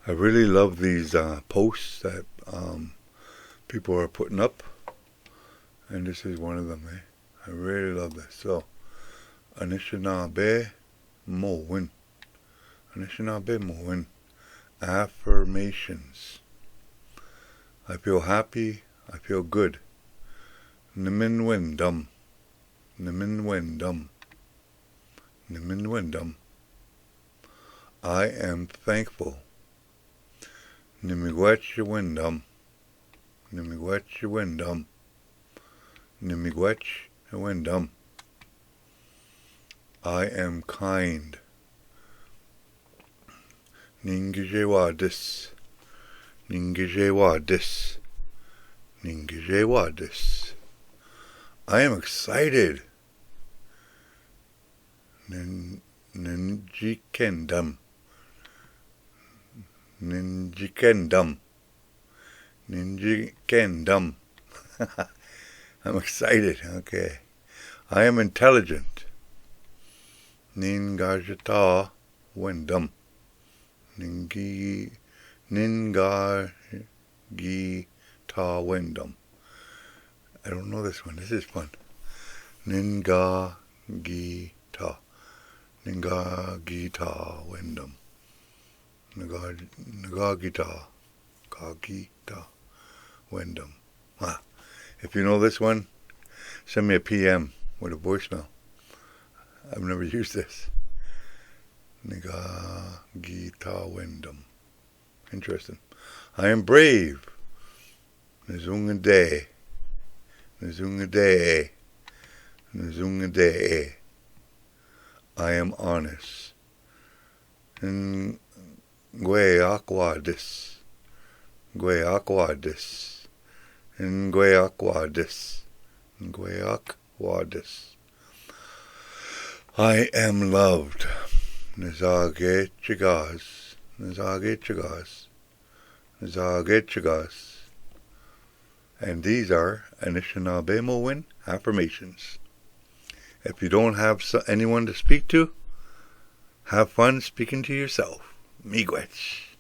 I really love these posts that people are putting up, and this is one of them. I really love this. So, anishinaabemowin, anishinaabemowin, affirmations. I feel happy. I feel good. Niminwindum, niminwindum, niminwindum. I am thankful. Nimigwetchwindum, nimigwetchwindum, nimigwetchwindum. I am kind. Ningijewadis, ningijewadis, ningijewadis. I am excited. Ninjikendum, ninjikendum, ninjikendum. I'm excited. Okay. I am intelligent. Ningajata windum. Ningagita windum. I don't know this one. This is fun. Ningagita. Ningagita windum. Nagagita. Kagita windum. Ah. If you know this one, send me a PM with a voicemail. I've never used this. Nagagita windum. Interesting. I am brave. Nizungade. Nizungade. Nizungade. I am honest. Ngueakwadis. Ngueakwadis. Ngueakwadis. Ngueakwadis. I am loved. Nizage chigas. Nizage chigas. Nizage chigas. And these are anishinaabemowin affirmations. If you don't have anyone to speak to, have fun speaking to yourself. Miigwech.